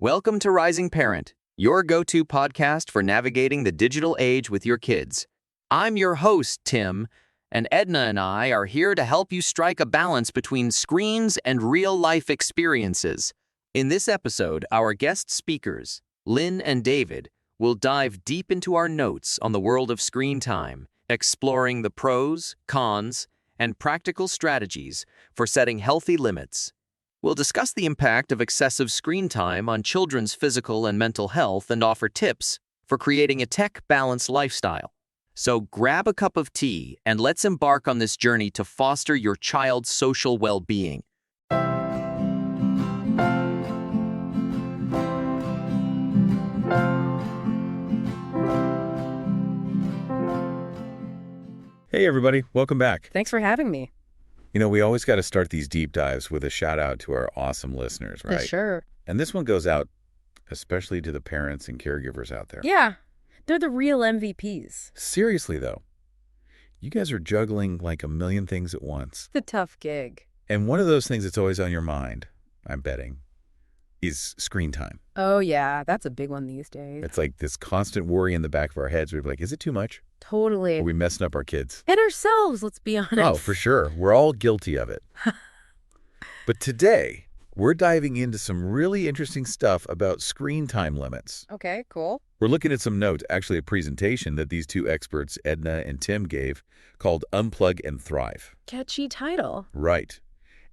Welcome to Rising Parent, your go-to podcast for navigating the digital age with your kids. I'm your host, Tim, and Edna and I are here to help you strike a balance between screens and real-life experiences. In this episode, our guest speakers, Lynn and David, will dive deep into our notes on the world of screen time, exploring the pros, cons, and practical strategies for setting healthy limits. We'll discuss the impact of excessive screen time on children's physical and mental health and offer tips for creating a tech-balanced lifestyle. So grab a cup of tea and let's embark on this journey to foster your child's social well-being. Hey everybody, welcome back. Thanks for having me. You know, we always got to start these deep dives with a shout out to our awesome listeners, right? Sure. And this one goes out especially to the parents and caregivers out there. Yeah, they're the real MVPs. Seriously though, you guys are juggling like a million things at once. The tough gig. And one of those things that's always on your mind, I'm betting, is screen time. Oh yeah, that's a big one these days. It's like this constant worry in the back of our heads. We're like, is it too much? Totally. Are we messing up our kids? And ourselves, let's be honest. Oh, for sure. We're all guilty of it. But today, we're diving into some really interesting stuff about screen time limits. Okay, cool. We're looking at some notes, actually a presentation that these two experts, Edna and Tim, gave called Unplug and Thrive. Catchy title. Right.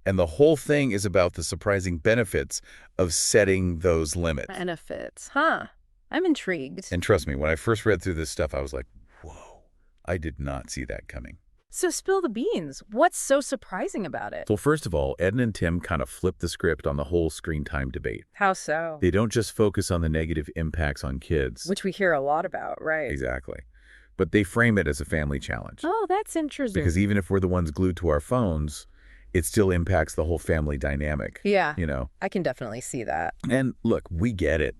And the whole thing is about the surprising benefits of setting those limits. Benefits, huh? I'm intrigued. And trust me, when I first read through this stuff, I was like, whoa, I did not see that coming. So spill the beans. What's so surprising about it? Well, first of all, Edna and Tim kind of flipped the script on the whole screen time debate. How so? They don't just focus on the negative impacts on kids. Which we hear a lot about, right? Exactly. But they frame it as a family challenge. Oh, that's interesting. Because even if we're the ones glued to our phones, it still impacts the whole family dynamic. Yeah, you know? I can definitely see that. And look, we get it.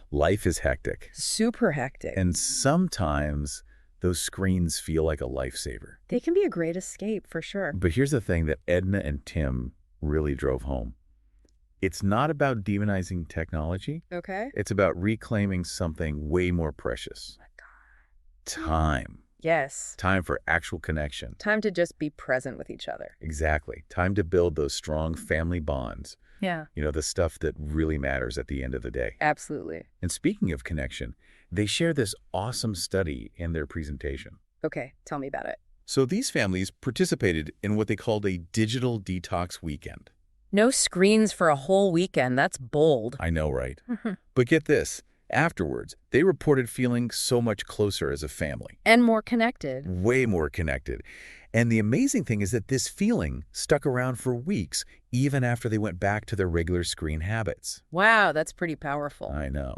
Life is hectic. Super hectic. And sometimes those screens feel like a lifesaver. They can be a great escape, for sure. But here's the thing that Edna and Tim really drove home. It's not about demonizing technology. Okay. It's about reclaiming something way more precious. Oh my God. Time. Yes. Time for actual connection. Time to just be present with each other. Exactly. Time to build those strong family bonds. Yeah. You know, the stuff that really matters at the end of the day. Absolutely. And speaking of connection, they share this awesome study in their presentation. Okay, tell me about it. So these families participated in what they called a digital detox weekend. No screens for a whole weekend. That's bold. I know, right? But get this. Afterwards, they reported feeling so much closer as a family. And more connected. Way more connected. And the amazing thing is that this feeling stuck around for weeks, even after they went back to their regular screen habits. Wow, that's pretty powerful. I know.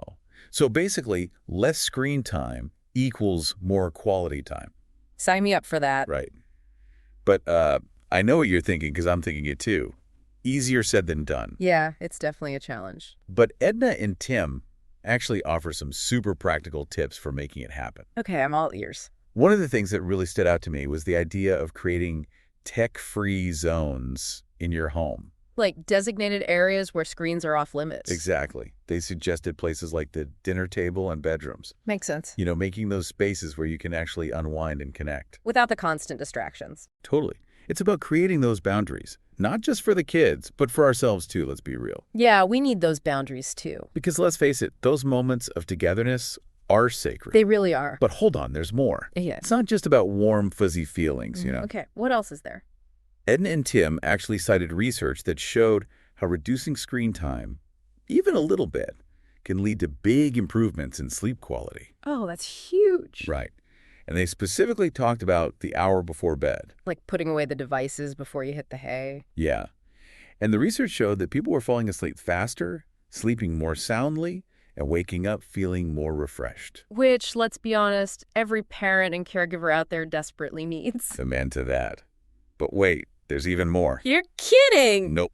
So basically, less screen time equals more quality time. Sign me up for that. Right. But I know what you're thinking because I'm thinking it too. Easier said than done. Yeah, it's definitely a challenge. But Edna and Tim actually offer some super practical tips for making it happen. Okay, I'm all ears. One of the things that really stood out to me was the idea of creating tech-free zones in your home. Like designated areas where screens are off limits. Exactly. They suggested places like the dinner table and bedrooms. Makes sense. You know, making those spaces where you can actually unwind and connect. Without the constant distractions. Totally. It's about creating those boundaries, not just for the kids, but for ourselves too, let's be real. Yeah, we need those boundaries too. Because let's face it, those moments of togetherness are sacred. They really are. But hold on, there's more. Yeah. It's not just about warm, fuzzy feelings, you know. Okay, what else is there? Edna and Tim actually cited research that showed how reducing screen time, even a little bit, can lead to big improvements in sleep quality. Oh, that's huge. Right. And they specifically talked about the hour before bed. Like putting away the devices before you hit the hay. Yeah. And the research showed that people were falling asleep faster, sleeping more soundly, and waking up feeling more refreshed. Which, let's be honest, every parent and caregiver out there desperately needs. Amen to that. But wait, there's even more. You're kidding! Nope.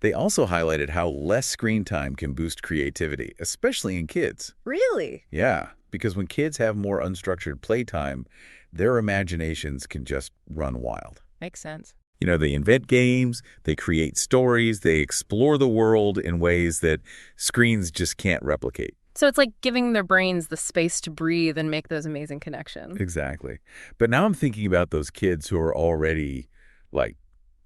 They also highlighted how less screen time can boost creativity, especially in kids. Really? Yeah, because when kids have more unstructured playtime, their imaginations can just run wild. Makes sense. They invent games, they create stories, they explore the world in ways that screens just can't replicate. So it's like giving their brains the space to breathe and make those amazing connections. Exactly. But now I'm thinking about those kids who are already, like,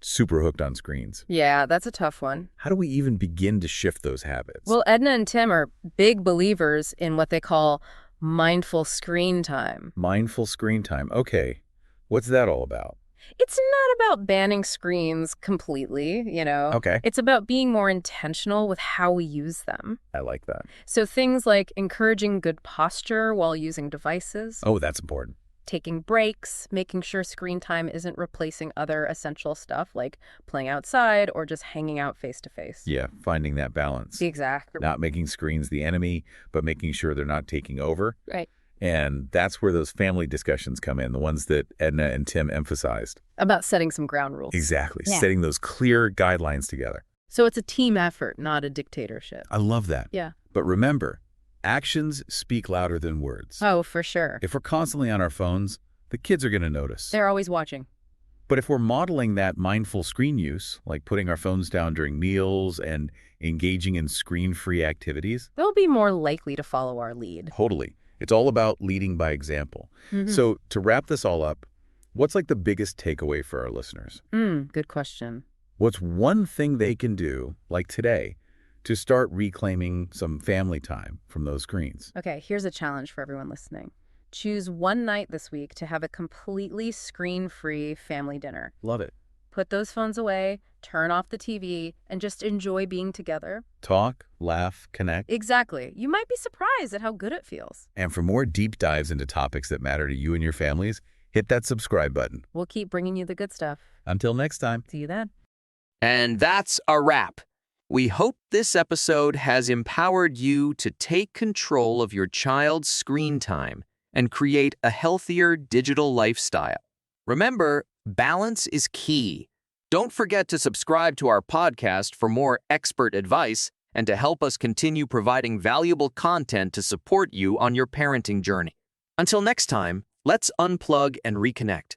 super hooked on screens. Yeah, that's a tough one. How do we even begin to shift those habits? Well, Edna and Tim are big believers in what they call mindful screen time. Mindful screen time. Okay. What's that all about? It's not about banning screens completely, Okay. It's about being more intentional with how we use them. I like that. So things like encouraging good posture while using devices, Oh, that's important. taking breaks, making sure screen time isn't replacing other essential stuff like playing outside or just hanging out face to face. Yeah, finding that balance. Exactly. Not making screens the enemy, but making sure they're not taking over. Right. And that's where those family discussions come in, the ones that Edna and Tim emphasized. About setting some ground rules. Exactly. Yeah. Setting those clear guidelines together. So it's a team effort, not a dictatorship. I love that. Yeah. But remember, actions speak louder than words. Oh, for sure. If we're constantly on our phones, the kids are going to notice. They're always watching. But if we're modeling that mindful screen use, like putting our phones down during meals and engaging in screen-free activities, They'll be more likely to follow our lead. totally. It's all about leading by example. Mhm. So to wrap this all up, what's like the biggest takeaway for our listeners? Good question. What's one thing they can do, like today, to start reclaiming some family time from those screens? Okay, here's a challenge for everyone listening. Choose one night this week to have a completely screen-free family dinner. Love it. Put those phones away, turn off the TV, and just enjoy being together. Talk, laugh, connect. Exactly. You might be surprised at how good it feels. And for more deep dives into topics that matter to you and your families, hit that subscribe button. We'll keep bringing you the good stuff. Until next time. See you then. And that's a wrap. We hope this episode has empowered you to take control of your child's screen time and create a healthier digital lifestyle. Remember, balance is key. Don't forget to subscribe to our podcast for more expert advice and to help us continue providing valuable content to support you on your parenting journey. Until next time, let's unplug and reconnect.